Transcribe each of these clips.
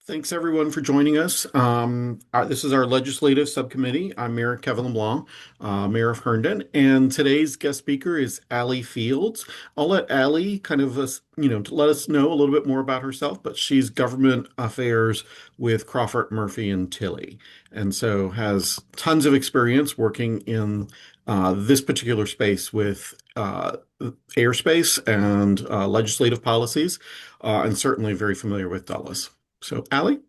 Thanks everyone for joining us. This is our legislative subcommittee. I'm Mayor Kevin LeBlanc, Mayor of Herndon, and today's guest speaker is Allie Fields. I'll let Allie kind of, to let us know a little bit more about herself, but she's government affairs with Crawford, Murphy, and Tilley, and so has tons of experience working in this particular space with airspace and legislative policies, and certainly very familiar with Dulles. So, Allie?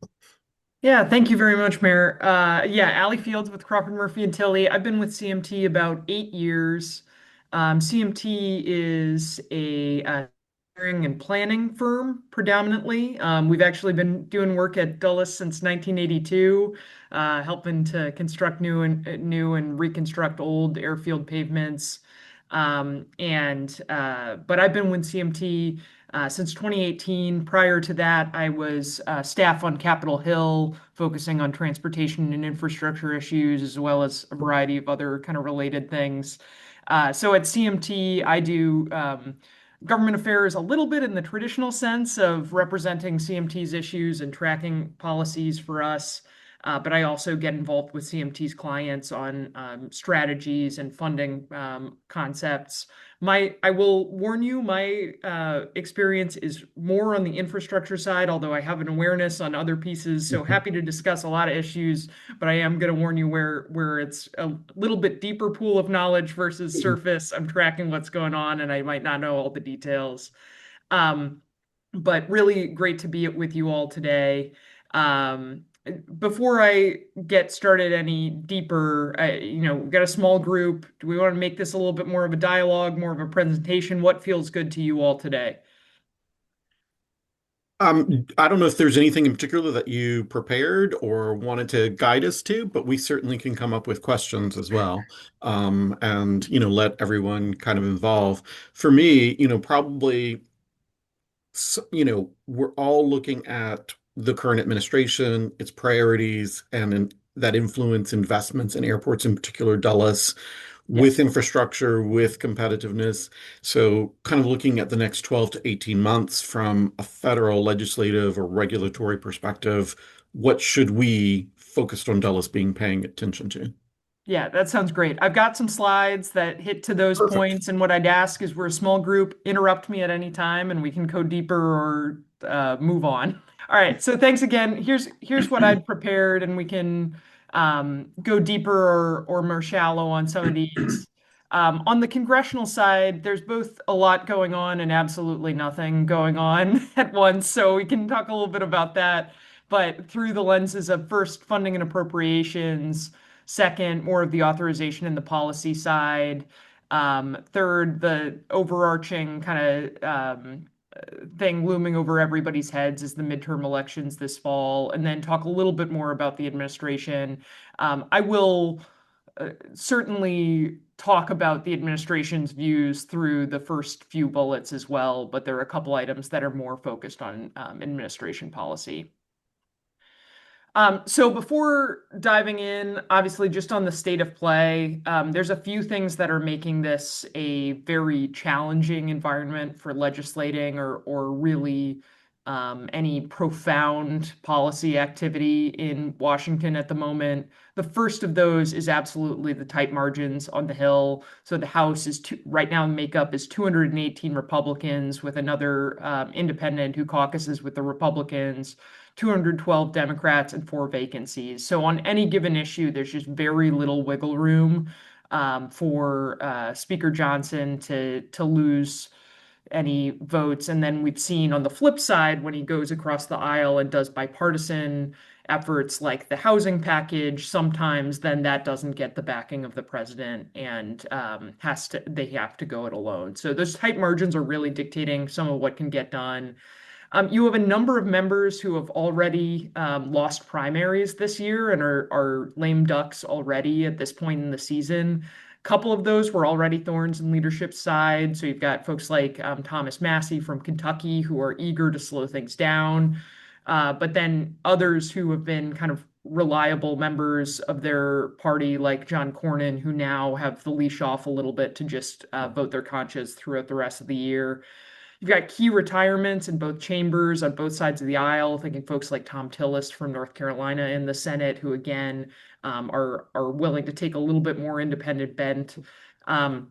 Yeah, thank you very much, Mayor. Yeah, Allie Fields with Crawford Murphy and Tilley. I've been with CMT about 8 years. CMT is a engineering and planning firm predominantly. We've actually been doing work at Dulles since 1982, helping to construct new and reconstruct old airfield pavements. But I've been with CMT since 2018. Prior to that, I was staff on Capitol Hill, focusing on transportation and infrastructure issues, as well as a variety of other kind of related things. So at CMT, I do government affairs a little bit in the traditional sense of representing CMT's issues and tracking policies for us. But I also get involved with CMT's clients on strategies and funding concepts. I will warn you, my experience is more on the infrastructure side, although I have an awareness on other pieces. So happy to discuss a lot of issues, but I am going to warn you where it's a little bit deeper pool of knowledge versus surface. I'm tracking what's going on, and I might not know all the details. Um, but really great to be with you all today. Um, Before I get started any deeper, we've got a small group. Do we want to make this a little bit more of a dialogue, more of a presentation? What feels good to you all today? I don't know if there's anything in particular that you prepared or wanted to guide us to, but we certainly can come up with questions as well, and let everyone kind of involve. For me, probably, we're all looking at the current administration, its priorities, and that influence investments in airports, in particular Dulles, with Yes. infrastructure, with competitiveness. So, kind of looking at the next 12 to 18 months from a federal legislative or regulatory perspective, what should we, focused on Dulles, being paying attention to? Yeah, that sounds great. I've got some slides that hit to those Perfect. points, and what I'd ask is we're a small group, interrupt me at any time, and we can go deeper or move on. All right, so thanks again. Here's what I'd prepared, and we can go deeper or more shallow on some of these. On the congressional side, there's both a lot going on and absolutely nothing going on at once, so we can talk a little bit about that, but through the lenses of first funding and appropriations. Second, more of the authorization and the policy side. Third, the overarching kind of thing looming over everybody's heads is the midterm elections this fall, and then talk a little bit more about the administration. I will certainly talk about the administration's views through the first few bullets as well, but there are a couple items that are more focused on administration policy. So before diving in, obviously just on the state of play, there's a few things that are making this a very challenging environment for legislating or really any profound policy activity in Washington at the moment. The first of those is absolutely the tight margins on the Hill. So the House is right now, makeup is 218 Republicans with another independent who caucuses with the Republicans. 212 Democrats and four vacancies. So on any given issue, there's just very little wiggle room for Speaker Johnson to lose any votes. And then we've seen on the flip side, when he goes across the aisle and does bipartisan efforts like the housing package, sometimes then that doesn't get the backing of the president and they have to go it alone. So those tight margins are really dictating some of what can get done. You have a number of members who have already lost primaries this year and are lame ducks already at this point in the season. A couple of those were already thorns in leadership's side. So you've got folks like Thomas Massie from Kentucky who are eager to slow things down. But then others who have been kind of reliable members of their party, like John Cornyn, who now have the leash off a little bit to just vote their conscience throughout the rest of the year. You've got key retirements in both chambers on both sides of the aisle, thinking folks like Tom Tillis from North Carolina in the Senate, who again are willing to take a little bit more independent bent. Um,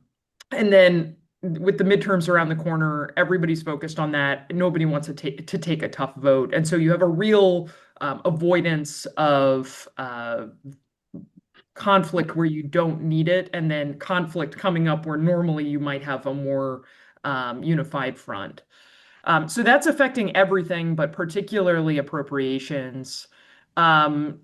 and then with the midterms around the corner, everybody's focused on that. Nobody wants to take a tough vote, and so you have a real avoidance of conflict where you don't need it, and then conflict coming up where normally you might have a more unified front. So that's affecting everything, but particularly appropriations.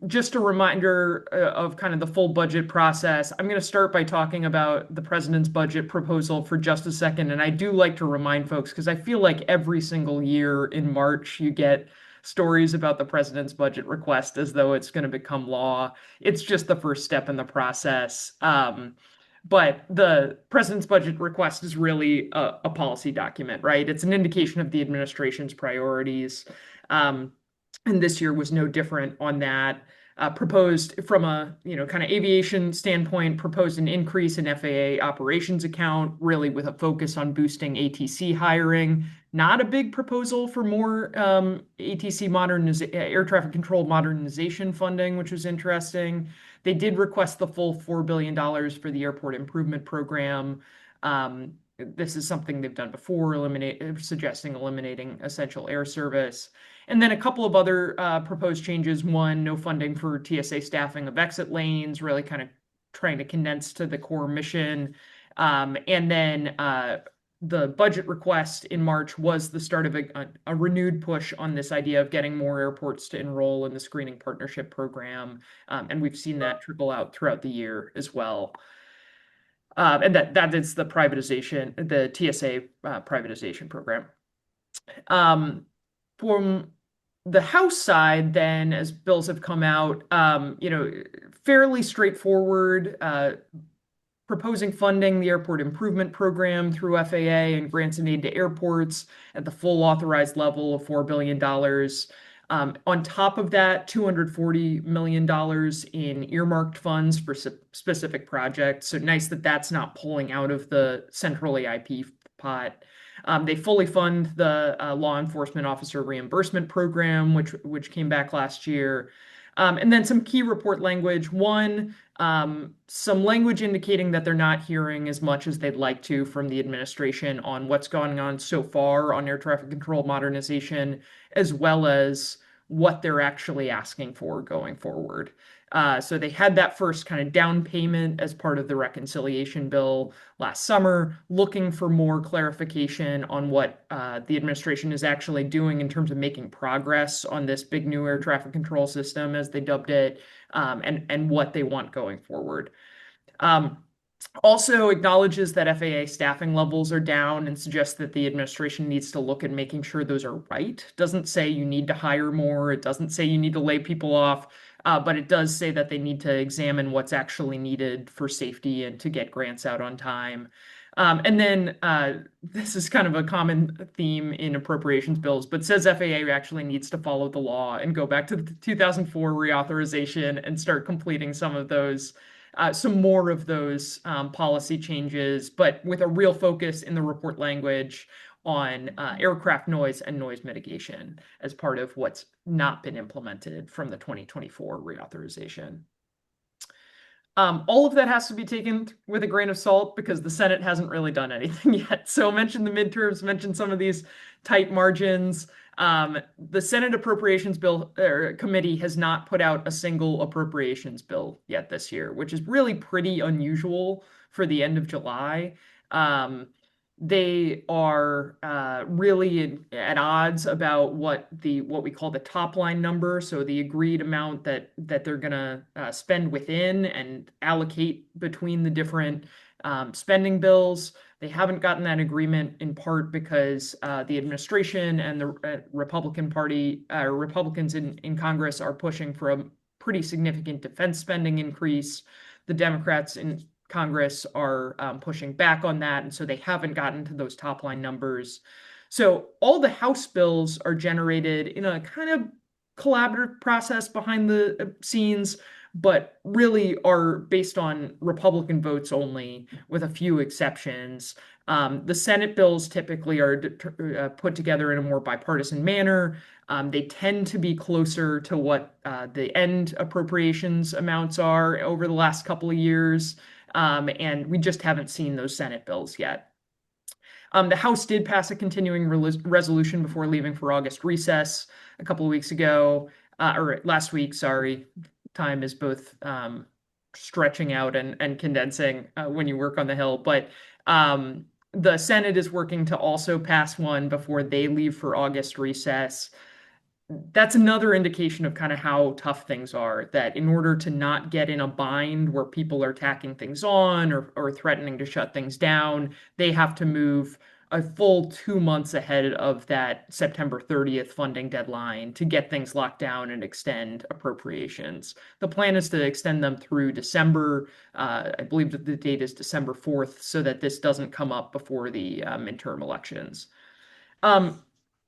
Just a reminder of kind of the full budget process. I'm going to start by talking about the president's budget proposal for just a second. And I do like to remind folks, because I feel like every single year in March, you get stories about the president's budget request as though it's going to become law. It's just the first step in the process. But the president's budget request is really a policy document, right? It's an indication of the administration's priorities. Um, and this year was no different on that. Proposed from a kind of aviation standpoint, proposed an increase in FAA operations account, really with a focus on boosting ATC hiring. Not a big proposal for more ATC modernization, air traffic control modernization funding, which was interesting. They did request the full $4 billion for the airport improvement program. This is something they've done before, suggesting eliminating essential air service. And then a couple of other proposed changes. One, no funding for TSA staffing of exit lanes, really kind of trying to condense to the core mission. And then the budget request in March was the start of a renewed push on this idea of getting more airports to enroll in the screening partnership program. And we've seen that trickle out throughout the year as well. And that is the privatization, the TSA privatization program. From the House side, then, as bills have come out, fairly straightforward, proposing funding the airport improvement program through FAA and grants and aid to airports at the full authorized level of $4 billion. On top of that, $240 million in earmarked funds for specific projects. So nice that that's not pulling out of the central AIP pot. They fully fund the law enforcement officer reimbursement program, which came back last year. And then some key report language. One, some language indicating that they're not hearing as much as they'd like to from the administration on what's going on so far on air traffic control modernization, as well as what they're actually asking for going forward. So they had that first kind of down payment as part of the reconciliation bill last summer, looking for more clarification on what the administration is actually doing in terms of making progress on this big new air traffic control system, as they dubbed it, and what they want going forward. Also acknowledges that FAA staffing levels are down and suggests that the administration needs to look at making sure those are right. Doesn't say you need to hire more. It doesn't say you need to lay people off, but it does say that they need to examine what's actually needed for safety and to get grants out on time. And then this is kind of a common theme in appropriations bills, but says FAA actually needs to follow the law and go back to the 2004 reauthorization and start completing some more of those policy changes, but with a real focus in the report language on aircraft noise and noise mitigation as part of what's not been implemented from the 2024 reauthorization. All of that has to be taken with a grain of salt because the Senate hasn't really done anything yet. So I mentioned the midterms, mentioned some of these tight margins. The Senate Appropriations Bill Committee has not put out a single appropriations bill yet this year, which is really pretty unusual for the end of July. They are really at odds about what we call the top line number, so the agreed amount that they're going to spend within and allocate between the different spending bills. They haven't gotten that agreement in part because the administration and the Republican Party, Republicans in Congress are pushing for a pretty significant defense spending increase. The Democrats in Congress are pushing back on that, and so they haven't gotten to those top line numbers. So all the House bills are generated in a kind of collaborative process behind the scenes, but really are based on Republican votes only, with a few exceptions. The Senate bills typically are put together in a more bipartisan manner. They tend to be closer to what the end appropriations amounts are over the last couple of years. And we just haven't seen those Senate bills yet. The House did pass a continuing resolution before leaving for August recess a couple of weeks ago, or last week, sorry. Time is both stretching out and condensing when you work on the Hill. But the Senate is working to also pass one before they leave for August recess. That's another indication of kind of how tough things are, that in order to not get in a bind where people are tacking things on or threatening to shut things down, they have to move a full 2 months ahead of that September 30th funding deadline to get things locked down and extend appropriations. The plan is to extend them through December. I believe that the date is December 4th, so that this doesn't come up before the midterm elections. Um,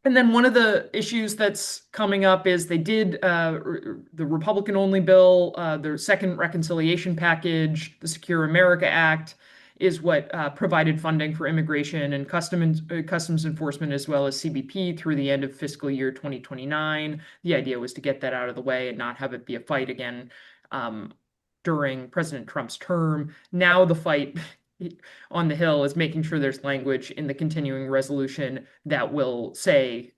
and then one of the issues that's coming up is they did the Republican only bill, their second reconciliation package, the Secure America Act, is what provided funding for immigration and customs enforcement as well as CBP through the end of fiscal year 2029. The idea was to get that out of the way and not have it be a fight again um, during President Trump's term. Now the fight on the Hill is making sure there's language in the continuing resolution that will say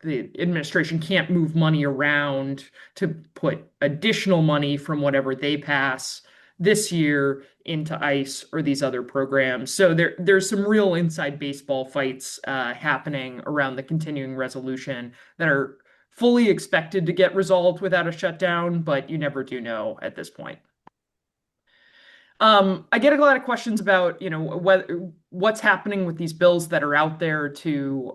the administration can't move money around to put additional money from whatever they pass this year into ICE or these other programs. So there's some real inside baseball fights happening around the continuing resolution that are fully expected to get resolved without a shutdown, but you never do know at this point. I get a lot of questions about, what's happening with these bills that are out there to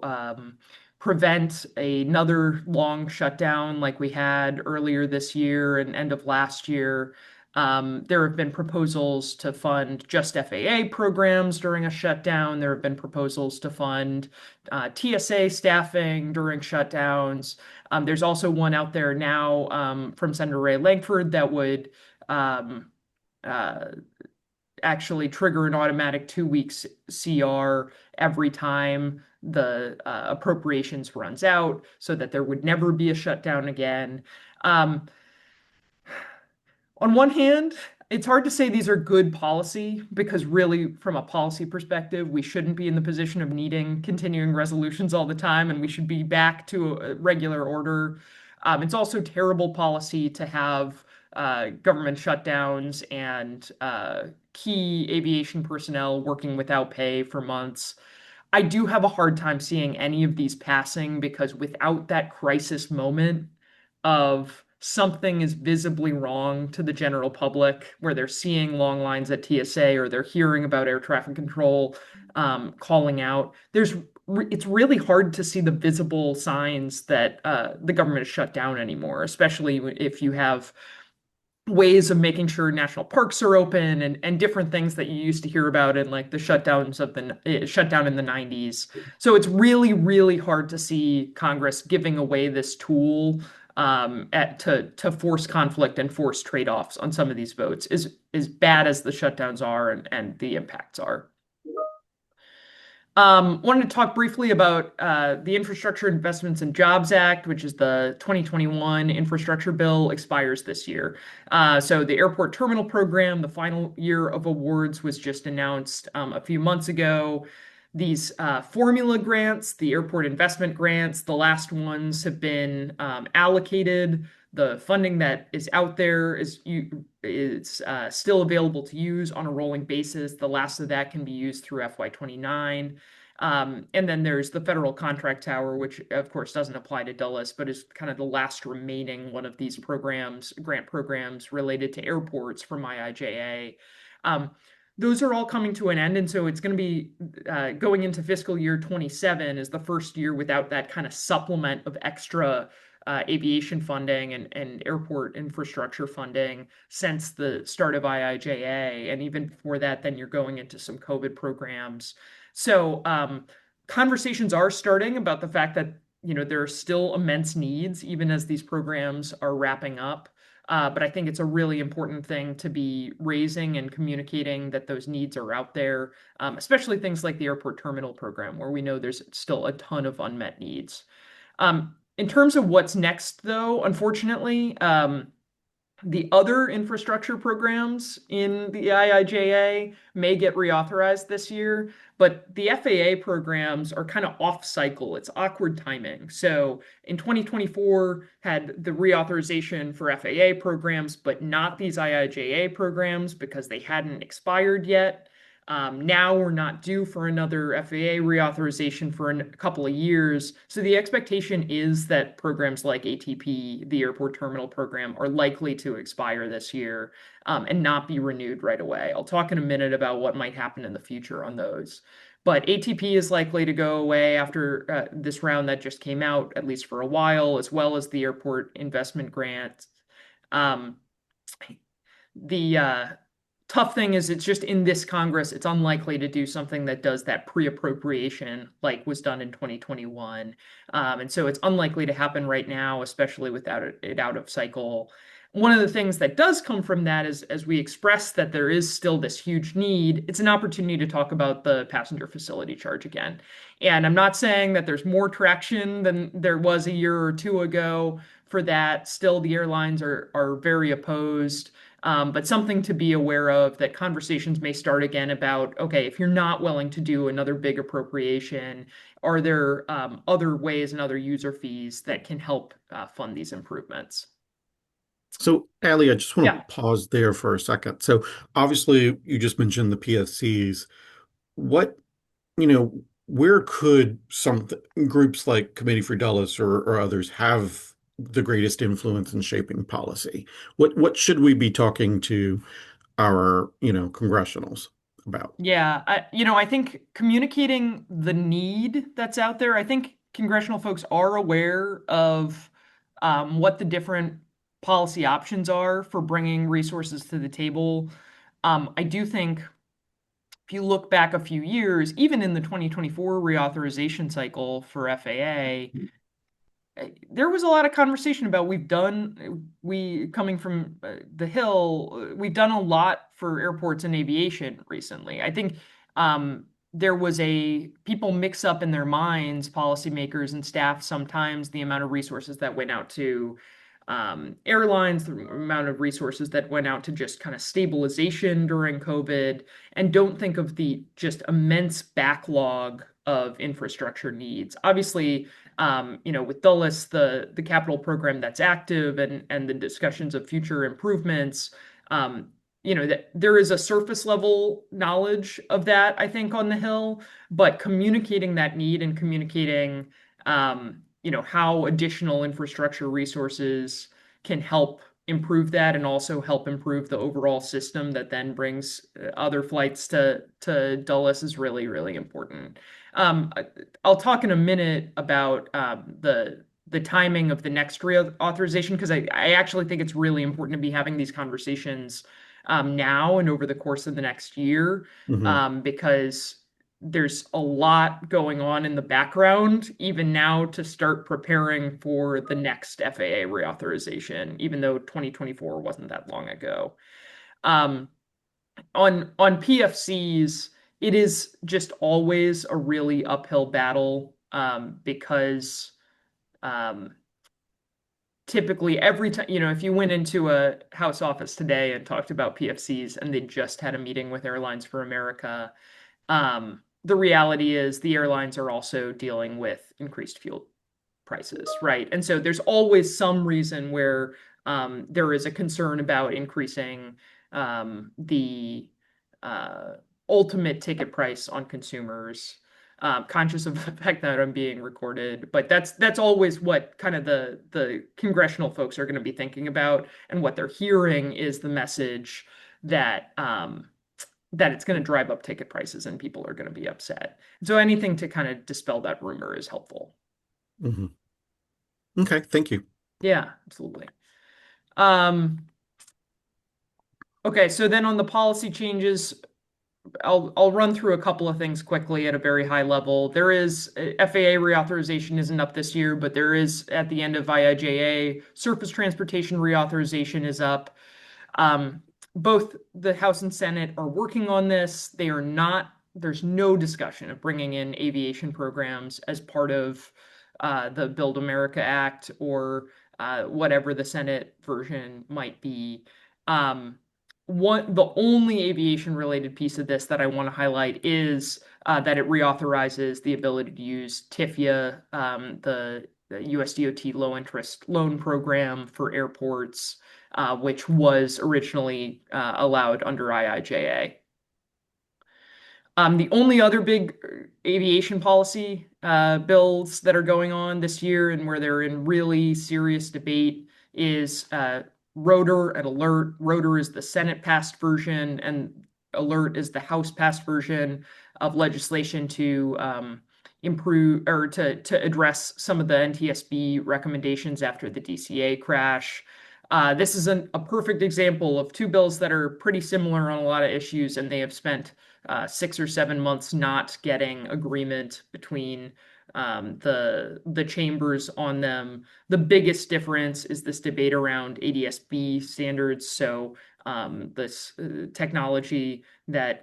prevent another long shutdown like we had earlier this year and end of last year. There have been proposals to fund just FAA programs during a shutdown. There have been proposals to fund TSA staffing during shutdowns. There's also one out there now from Senator Ray Lankford that would um, uh, actually trigger an automatic 2 weeks CR every time the appropriations runs out so that there would never be a shutdown again. Um, on one hand, it's hard to say these are good policy because really, from a policy perspective, we shouldn't be in the position of needing continuing resolutions all the time, and we should be back to a regular order. It's also terrible policy to have government shutdowns and key aviation personnel working without pay for months. I do have a hard time seeing any of these passing because without that crisis moment of something is visibly wrong to the general public, where they're seeing long lines at TSA or they're hearing about air traffic control calling out, it's really hard to see the visible signs that the government is shut down anymore, especially if you have ways of making sure national parks are open and different things that you used to hear about in like the shutdowns of the shutdown in the 90s. So it's really, really hard to see Congress giving away this tool to force conflict and force trade-offs on some of these votes, as bad as the shutdowns are and the impacts are. Wanted to talk briefly about the Infrastructure Investments and Jobs Act, which is the 2021 infrastructure bill, expires this year. So the airport terminal program, the final year of awards was just announced a few months ago. These formula grants, the airport investment grants, the last ones have been allocated. The funding that is out there is still available to use on a rolling basis. The last of that can be used through FY29. And then there's the federal contract tower, which of course doesn't apply to Dulles, but is kind of the last remaining one of these programs, grant programs related to airports from IIJA. Those are all coming to an end, and so it's going to be going into fiscal year 27 is the first year without that kind of supplement of extra aviation funding and airport infrastructure funding since the start of IIJA. And even before that, then you're going into some COVID programs. So conversations are starting about the fact that there are still immense needs, even as these programs are wrapping up. But I think it's a really important thing to be raising and communicating that those needs are out there, especially things like the airport terminal program, where we know there's still a ton of unmet needs. In terms of what's next, though, unfortunately, the other infrastructure programs in the IIJA may get reauthorized this year, but the FAA programs are kind of off cycle. It's awkward timing. So in 2024 had the reauthorization for FAA programs, but not these IIJA programs because they hadn't expired yet. Now we're not due for another FAA reauthorization for a couple of years. So the expectation is that programs like ATP, the airport terminal program, are likely to expire this year, and not be renewed right away. I'll talk in a minute about what might happen in the future on those. But ATP is likely to go away after this round that just came out, at least for a while, as well as the airport investment grant. Um, the tough thing is it's just in this Congress, it's unlikely to do something that does that pre-appropriation like was done in 2021. And so it's unlikely to happen right now, especially without it out of cycle. One of the things that does come from that is, as we express that there is still this huge need, it's an opportunity to talk about the passenger facility charge again. And I'm not saying that there's more traction than there was a year or two ago for that. Still, the airlines are very opposed. But something to be aware of, that conversations may start again about, okay, if you're not willing to do another big appropriation, are there other ways and other user fees that can help fund these improvements? So, Ali, I just want Yeah. to pause there for a second. So, obviously, you just mentioned the PSCs. What, where could groups like Committee for Dulles or others have the greatest influence in shaping policy? What should we be talking to our, congressionals about? Yeah, I think communicating the need that's out there, I think congressional folks are aware of what the different policy options are for bringing resources to the table. I do think if you look back a few years, even in the 2024 reauthorization cycle for FAA, there was a lot of conversation about we coming from the Hill, we've done a lot for airports and aviation recently. I think there was people mix up in their minds, policymakers and staff, sometimes the amount of resources that went out to airlines, the amount of resources that went out to just kind of stabilization during COVID, and don't think of the just immense backlog of infrastructure needs. Obviously, with Dulles, the capital program that's active, and the discussions of future improvements, that there is a surface level knowledge of that, I think, on the Hill, but communicating that need and communicating, how additional infrastructure resources can help improve that and also help improve the overall system that then brings other flights to Dulles is really, really important. Um, I'll talk in a minute about the timing of the next reauthorization, because I actually think it's really important to be having these conversations now and over the course of the next year, Hmm. because there's a lot going on in the background, even now, to start preparing for the next FAA reauthorization, even though 2024 wasn't that long ago. Um, on PFCs, it is just always a really uphill battle, because um, typically every time, if you went into a House office today and talked about PFCs and they just had a meeting with Airlines for America, the reality is the airlines are also dealing with increased fuel prices, right? And so there's always some reason where there is a concern about increasing the uh, ultimate ticket price on consumers. Conscious of the fact that I'm being recorded, but that's always what kind of the congressional folks are going to be thinking about, and what they're hearing is the message that that it's going to drive up ticket prices and people are going to be upset. So anything to kind of dispel that rumor is helpful. Hmm. Okay, thank you. Yeah, absolutely. Um, okay, so then on the policy changes, I'll run through a couple of things quickly at a very high level. There is FAA reauthorization isn't up this year, but there is at the end of IIJA, surface transportation reauthorization is up. Um, Both the House and Senate are working on this. They are not, there's no discussion of bringing in aviation programs as part of the Build America Act or whatever the Senate version might be. Um, the only aviation related piece of this that I want to highlight is that it reauthorizes the ability to use TIFIA, the US DOT low interest loan program for airports, which was originally allowed under IIJA. The only other big aviation policy bills that are going on this year and where they're in really serious debate is Rotor and Alert. Rotor is the Senate passed version, and Alert is the House passed version of legislation to improve or to address some of the NTSB recommendations after the DCA crash. This is a perfect example of two bills that are pretty similar on a lot of issues, and they have spent 6 or 7 months not getting agreement between the chambers on them. The biggest difference is this debate around ADS-B standards. So this technology that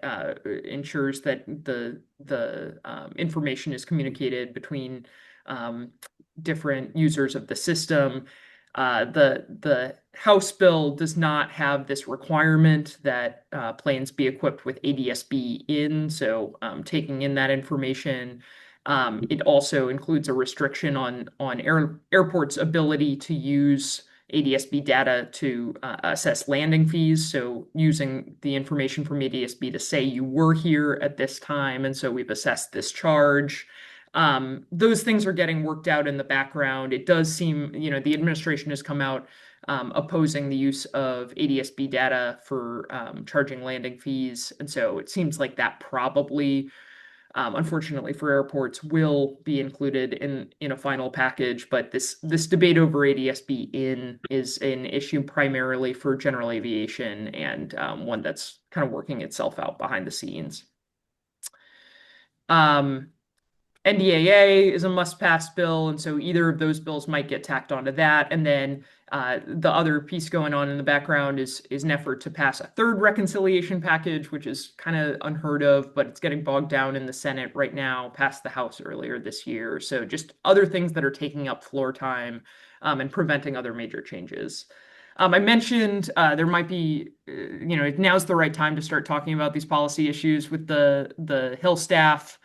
ensures that the information is communicated between different users of the system. The House bill does not have this requirement that planes be equipped with ADS-B in, so taking in that information. It also includes a restriction on airports' ability to use ADS-B data to assess landing fees. So using the information from ADS-B to say you were here at this time, and so we've assessed this charge. Those things are getting worked out in the background. It does seem, the administration has come out opposing the use of ADS-B data for charging landing fees. And so it seems like that probably, unfortunately for airports, will be included in a final package. But this debate over ADS-B in is an issue primarily for general aviation and one that's kind of working itself out behind the scenes. Um, NDAA is a must-pass bill, and so either of those bills might get tacked onto that. And then the other piece going on in the background is an effort to pass a third reconciliation package, which is kind of unheard of, but it's getting bogged down in the Senate right now, passed the House earlier this year. So just other things that are taking up floor time and preventing other major changes. I mentioned there might be, now's the right time to start talking about these policy issues with the Hill staff.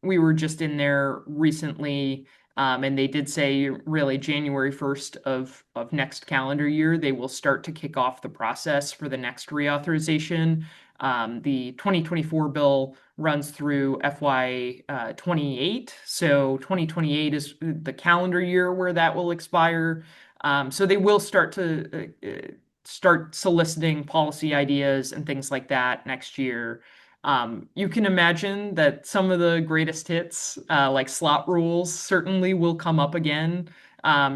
We were just in there recently, and they did say really January 1st of next calendar year, they will start to kick off the process for the next reauthorization. The 2024 bill runs through FY 28. So 2028 is the calendar year where that will expire. So they will start soliciting policy ideas and things like that next year. You can imagine that some of the greatest hits, like slot rules, certainly will come up again.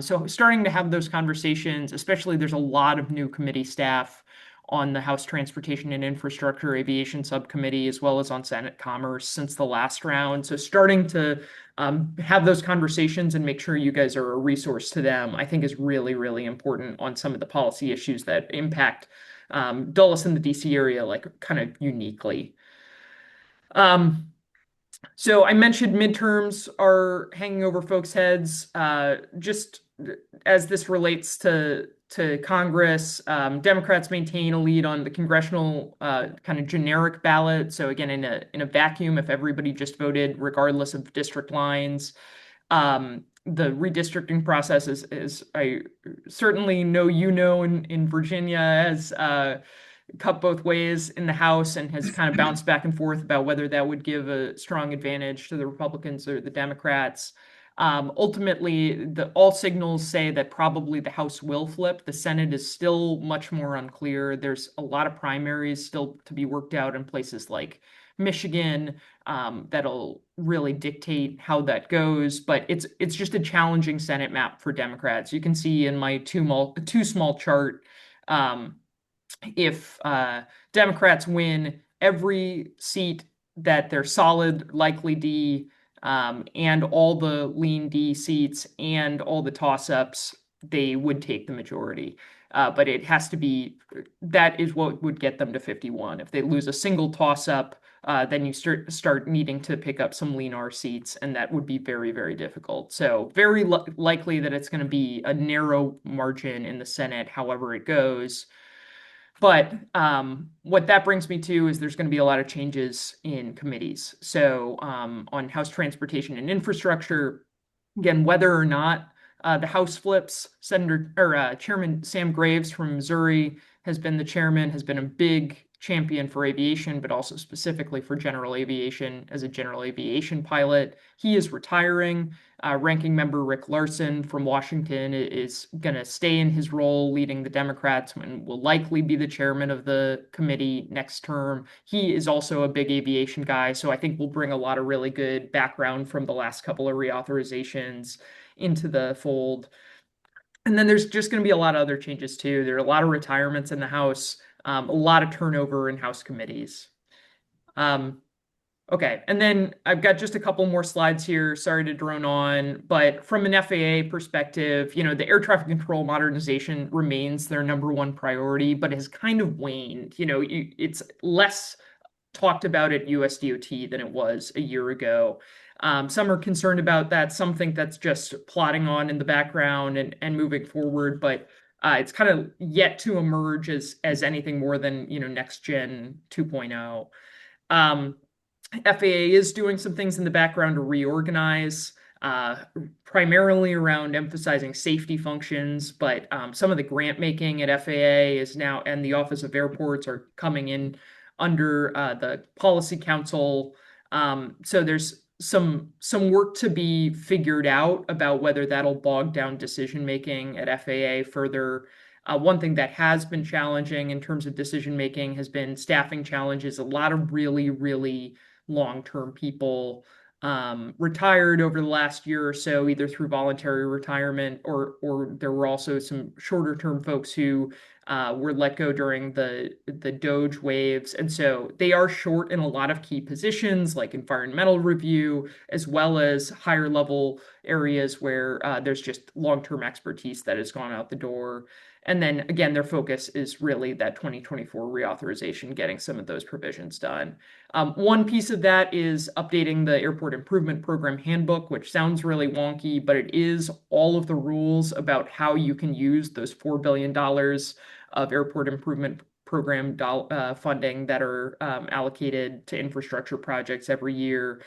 So starting to have those conversations, especially there's a lot of new committee staff on the House Transportation and Infrastructure Aviation Subcommittee, as well as on Senate Commerce since the last round. So starting to have those conversations and make sure you guys are a resource to them, I think is really, really important on some of the policy issues that impact Dulles and the DC area, like kind of uniquely. Um, so I mentioned midterms are hanging over folks' heads. Just as this relates to Congress, Democrats maintain a lead on the congressional kind of generic ballot. So again, in a vacuum, if everybody just voted regardless of district lines, the redistricting process is I certainly know in Virginia has cut both ways in the House and has kind of bounced back and forth about whether that would give a strong advantage to the Republicans or the Democrats. Ultimately, all signals say that probably the House will flip. The Senate is still much more unclear. There's a lot of primaries still to be worked out in places like Michigan that'll really dictate how that goes. But it's just a challenging Senate map for Democrats. You can see in my too small chart. If Democrats win every seat that they're solid, likely D, and all the lean D seats and all the toss-ups, they would take the majority. But it has to be that is what would get them to 51. If they lose a single toss-up, then you start needing to pick up some lean R seats, and that would be very, very difficult. So very likely that it's going to be a narrow margin in the Senate, however it goes. But what that brings me to is there's going to be a lot of changes in committees. So on House Transportation and Infrastructure, again, whether or not the House flips, Chairman Sam Graves from Missouri has been the chairman, has been a big champion for aviation, but also specifically for general aviation as a general aviation pilot. He is retiring. Ranking member Rick Larsen from Washington is going to stay in his role leading the Democrats and will likely be the chairman of the committee next term. He is also a big aviation guy, so I think we'll bring a lot of really good background from the last couple of reauthorizations into the fold. And then there's just going to be a lot of other changes too. There are a lot of retirements in the House, a lot of turnover in House committees. Um, Okay, and then I've got just a couple more slides here. Sorry to drone on, but from an FAA perspective, the air traffic control modernization remains their number one priority, but has kind of waned. It's less talked about at USDOT than it was a year ago. Some are concerned about that. Some think that's just plodding on in the background and moving forward, but it's kind of yet to emerge as anything more than next gen 2.0. Um, FAA is doing some things in the background to reorganize, uh, primarily around emphasizing safety functions, but some of the grant making at FAA is now, and the Office of Airports are coming in under the Policy Council. So there's some work to be figured out about whether that'll bog down decision making at FAA further. One thing that has been challenging in terms of decision making has been staffing challenges. A lot of really, really long-term people retired over the last year or so, either through voluntary retirement or there were also some shorter-term folks who were let go during the Doge waves, and so they are short in a lot of key positions like environmental review, as well as higher level areas where there's just long-term expertise that has gone out the door. And then again, their focus is really that 2024 reauthorization, getting some of those provisions done. One piece of that is updating the Airport Improvement Program handbook, which sounds really wonky, but it is all of the rules about how you can use those $4 billion of Airport Improvement Program funding that are allocated to infrastructure projects every year.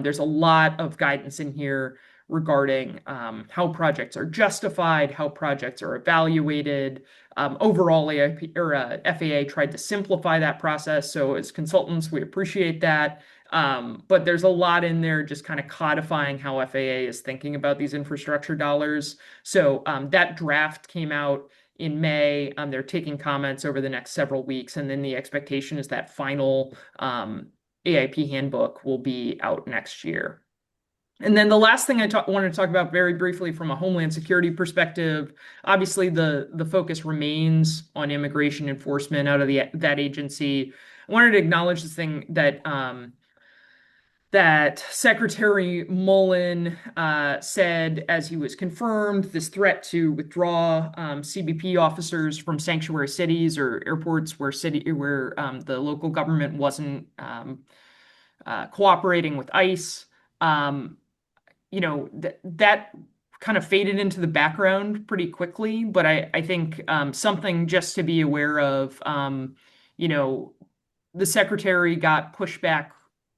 There's a lot of guidance in here regarding how projects are justified, how projects are evaluated. Overall, FAA tried to simplify that process. So as consultants, we appreciate that. But there's a lot in there just kind of codifying how FAA is thinking about these infrastructure dollars. So that draft came out in May. They're taking comments over the next several weeks. And then the expectation is that final AIP handbook will be out next year. And then the last thing I wanted to talk about very briefly from a Homeland Security perspective, obviously the focus remains on immigration enforcement out of that agency. I wanted to acknowledge this thing that Secretary Mullen said as he was confirmed, this threat to withdraw CBP officers from sanctuary cities or airports where the local government wasn't cooperating with ICE. That kind of faded into the background pretty quickly, but I think something just to be aware of, the secretary got pushback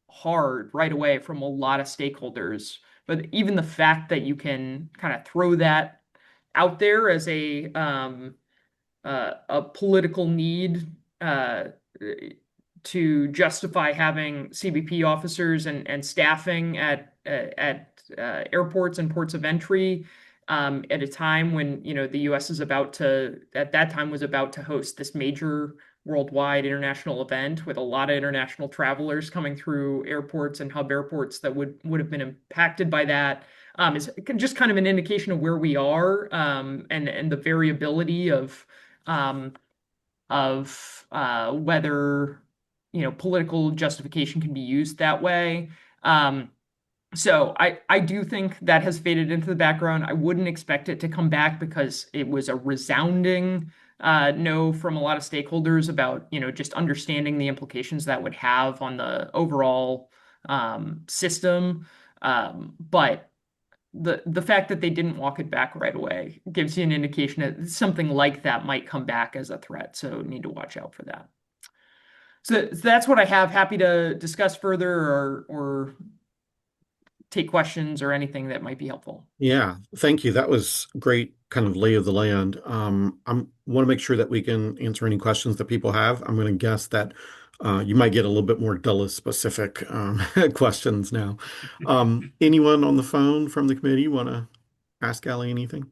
hard right away from a lot of stakeholders. But even the fact that you can kind of throw that out there as a political need to justify having CBP officers and staffing at airports and ports of entry at a time when the U.S. is at that time was about to host this major worldwide international event with a lot of international travelers coming through airports and hub airports that would have been impacted by that. Is just kind of an indication of where we are and the variability of whether political justification can be used that way. Um, so I do think that has faded into the background. I wouldn't expect it to come back because it was a resounding no from a lot of stakeholders about, just understanding the implications that would have on the overall system. But the fact that they didn't walk it back right away gives you an indication that something like that might come back as a threat. So need to watch out for that. So that's what I have. Happy to discuss further or take questions or anything that might be helpful. Yeah, thank you. That was great kind of lay of the land. I want to make sure that we can answer any questions that people have. I'm going to guess that you might get a little bit more Dulles specific questions now. Anyone on the phone from the committee want to ask Allie anything?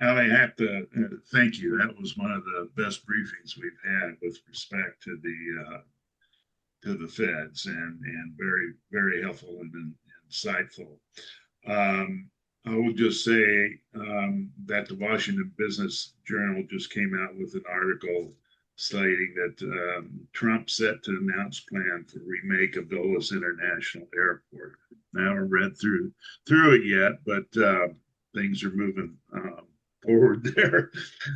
Ali, I have to thank you. That was one of the best briefings we've had with respect to the feds, and very very helpful and insightful. I will just say that the Washington Business Journal just came out with an article stating that Trump set to announce plan for remake of Dulles International Airport. Now I haven't read through it yet, but things are moving forward there.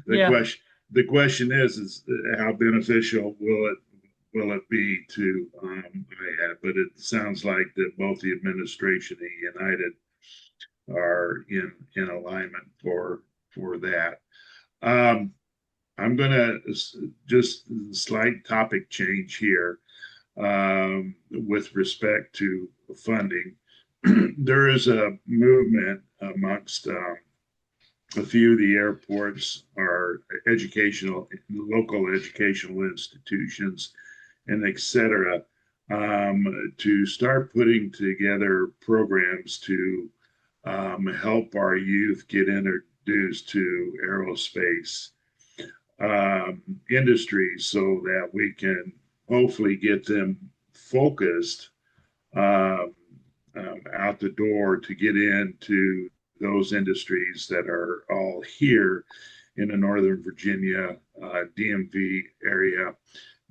The Yeah. question the question is how beneficial will it be to IAD? But it sounds like that both the administration and United are in alignment for that. I'm gonna just slight topic change here with respect to funding. There is a movement amongst a few of the airports are local educational institutions, and et cetera, to start putting together programs to help our youth get introduced to aerospace industries so that we can hopefully get them focused um, out the door to get into those industries that are all here in the Northern Virginia DMV area.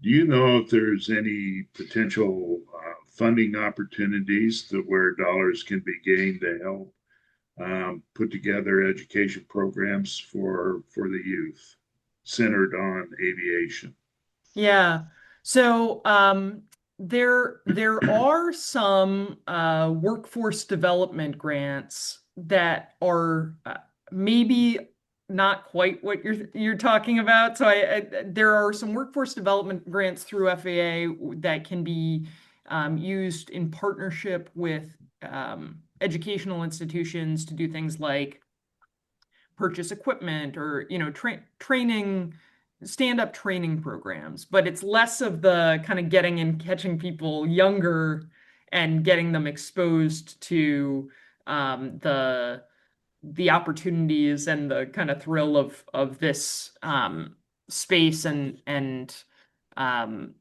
Do you know if there's any potential funding opportunities to where dollars can be gained to help put together education programs for the youth centered on aviation? Yeah. So there are some workforce development grants that are maybe not quite what you're talking about. So there are some workforce development grants through FAA that can be used in partnership with educational institutions to do things like purchase equipment or training stand-up training programs, but it's less of the kind of getting and catching people younger and getting them exposed to the opportunities and the kind of thrill of this space and um,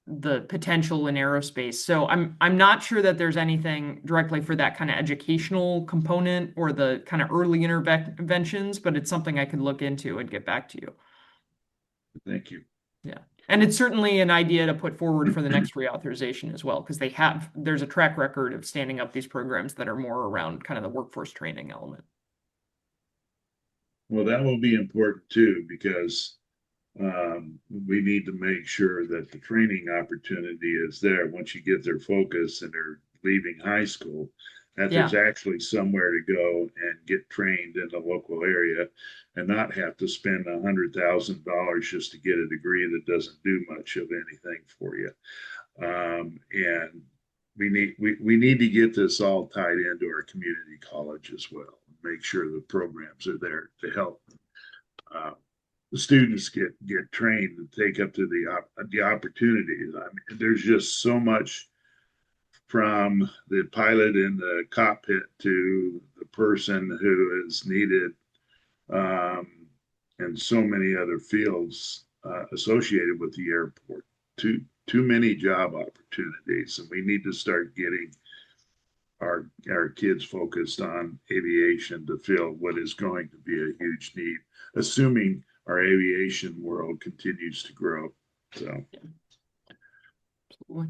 the potential in aerospace. So I'm not sure that there's anything directly for that kind of educational component or the kind of early interventions, but it's something I could look into and get back to you. Thank you. Yeah. And it's certainly an idea to put forward for the next reauthorization as well, because there's a track record of standing up these programs that are more around kind of the workforce training element. Well, that will be important too, because we need to make sure that the training opportunity is there once you get their focus and they're leaving high school, that there's Yeah. actually somewhere to go and get trained in the local area and not have to spend $100,000 just to get a degree that doesn't do much of anything for you. And we need to get this all tied into our community college as well. Make sure the programs are there to help uh, the students get trained and take up to the opportunities. I mean, there's just so much from the pilot in the cockpit to the person who is needed um, and so many other fields associated with the airport. Too many job opportunities, and we need to start getting our kids focused on aviation to fill what is going to be a huge need, assuming our aviation world continues to grow. So, Absolutely.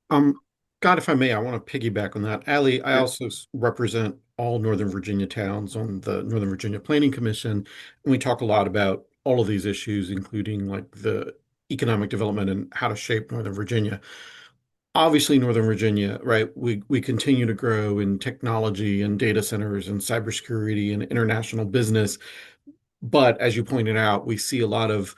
Um, God, if I may, I want to piggyback on that. Allie, I yeah. also represent all Northern Virginia towns on the Northern Virginia Planning Commission, and we talk a lot about all of these issues, including like the economic development and how to shape Northern Virginia. Obviously, Northern Virginia, right? We continue to grow in technology and data centers and cybersecurity and international business. But as you pointed out, we see a lot of,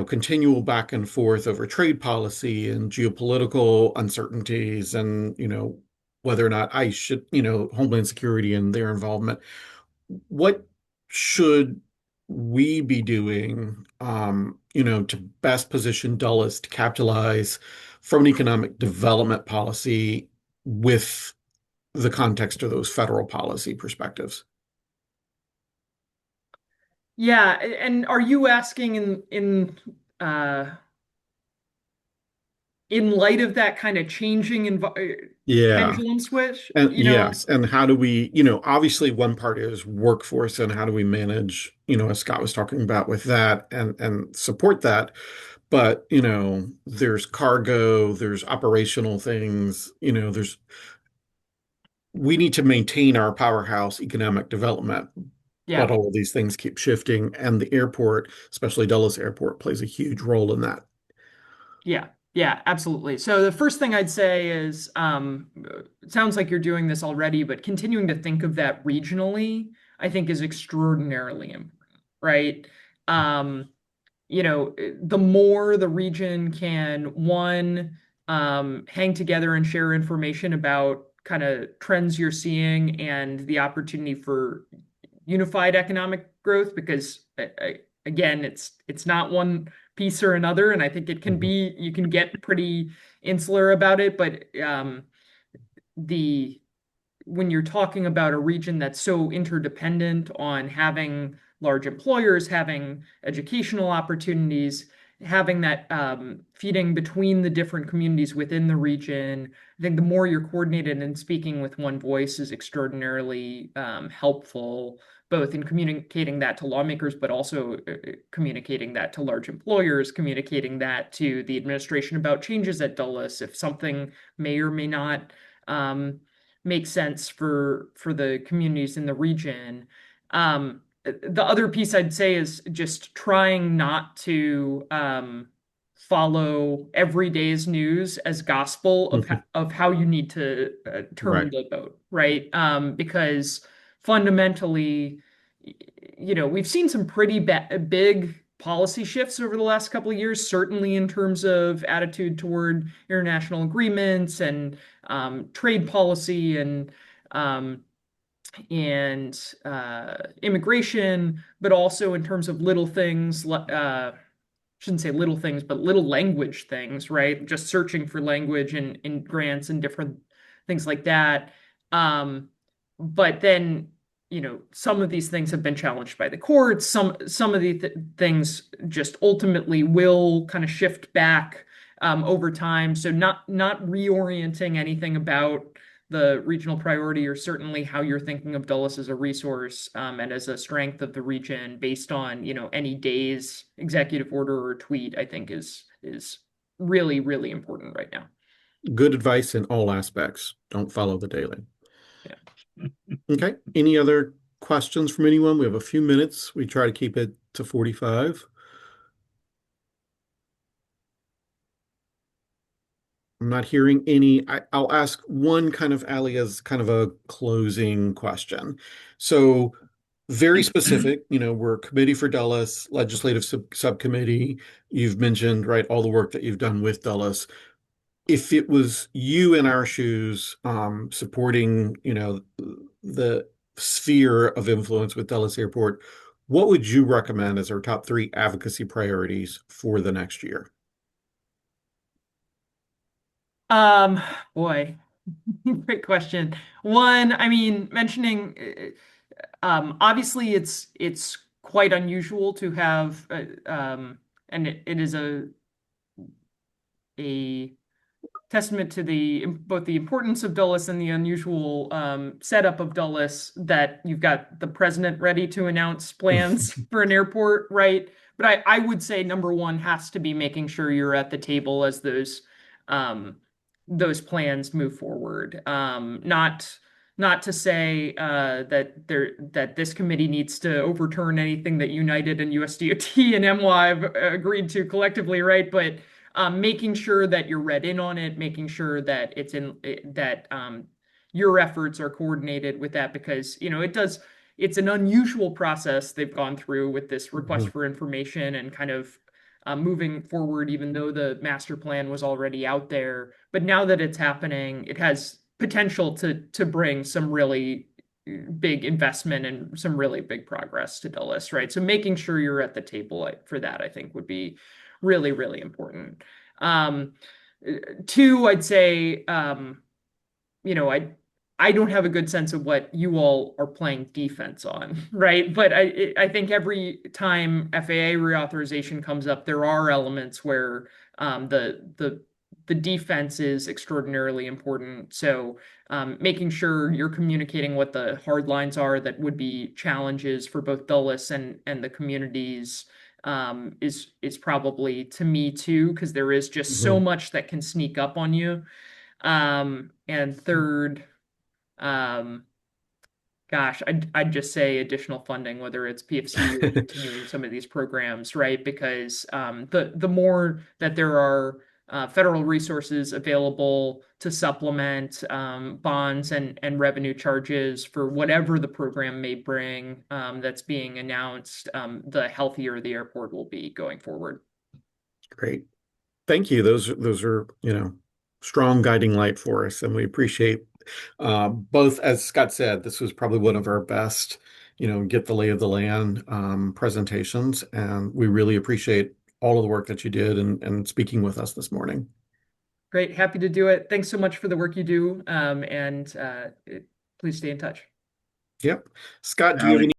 continual back and forth over trade policy and geopolitical uncertainties and, whether or not ICE should, Homeland Security and their involvement. What should we be doing, to best position Dulles to capitalize from an economic development policy with the context of those federal policy perspectives? Yeah, and are you asking in light of that kind of changing Yeah. pendulum switch? And yes, and how do we, obviously one part is workforce and how do we manage, as Scott was talking about with that and support that. But, there's cargo, there's operational things, we need to maintain our powerhouse economic development, but Yeah. all of these things keep shifting, and the airport, especially Dulles Airport, plays a huge role in that. Yeah, yeah, absolutely. So the first thing I'd say is, it sounds like you're doing this already, but continuing to think of that regionally, I think is extraordinarily important, right? Um, the more the region can, one, hang together and share information about kind of trends you're seeing and the opportunity for unified economic growth, because again, it's not one piece or another, and I think it can Mhm. be you can get pretty insular about it, but the when you're talking about a region that's so interdependent on having large employers, having educational opportunities, having that feeding between the different communities within the region, I think the more you're coordinated and speaking with one voice is extraordinarily helpful, both in communicating that to lawmakers, but also communicating that to large employers, communicating that to the administration about changes at Dulles, if something may or may not make sense for the communities in the region. The other piece I'd say is just trying not to follow every day's news as gospel of how you need to turn Right. the boat, right? Because fundamentally, we've seen some pretty big policy shifts over the last couple of years, certainly in terms of attitude toward international agreements and trade policy um, and immigration, but also in terms of little things, shouldn't say little things, but little language things, right? Just searching for language in grants and different things like that. Um, but then, some of these things have been challenged by the courts. Some of the things just ultimately will kind of shift back over time. So not reorienting anything about the regional priority or certainly how you're thinking of Dulles as a resource and as a strength of the region based on, any day's executive order or tweet, I think is really, really important right now. Good advice in all aspects. Don't follow the daily. Yeah. Okay. Any other questions from anyone? We have a few minutes. We try to keep it to 45. I'm not hearing any. I'll ask one kind of Ali as kind of a closing question. So, very specific, we're Committee for Dulles, Legislative Subcommittee. You've mentioned, right, all the work that you've done with Dulles. If it was you in our shoes, supporting, the sphere of influence with Dulles Airport, what would you recommend as our top three advocacy priorities for the next year? Um, Boy, great question. One, I mean, mentioning obviously it's quite unusual to have and it is a testament to both the importance of Dulles and the unusual setup of Dulles that you've got the president ready to announce plans for an airport, right? But I would say number one has to be making sure you're at the table as those plans move forward. Not to say that this committee needs to overturn anything that United and USDOT and MWA have agreed to collectively, right? But making sure that you're read in on it, making sure that your efforts are coordinated with that, because it's an unusual process they've gone through with this request Mhm. for information and kind of moving forward, even though the master plan was already out there. But now that it's happening, it has potential to bring some really big investment and some really big progress to Dulles, right? So making sure you're at the table for that, I think, would be really, really important. Um, Two, I'd say, you know, I don't have a good sense of what you all are playing defense on, right? But I think every time FAA reauthorization comes up, there are elements where the defense is extraordinarily important. So making sure you're communicating what the hard lines are that would be challenges for both Dulles and the communities is probably, to me too, because there is just so Mhm. much that can sneak up on you. And third, um, gosh, I'd just say additional funding, whether it's PFC or continuing some of these programs, right? Because the more that there are federal resources available to supplement bonds and revenue charges for whatever the program may bring that's being announced, the healthier the airport will be going forward. Great. Thank you. Those are, strong guiding light for us, and we appreciate both. As Scott said, this was probably one of our best, get the lay of the land presentations, and we really appreciate all of the work that you did and speaking with us this morning. Great, happy to do it. Thanks so much for the work you do, and please stay in touch. Yep. Scott, do you have Ally, any?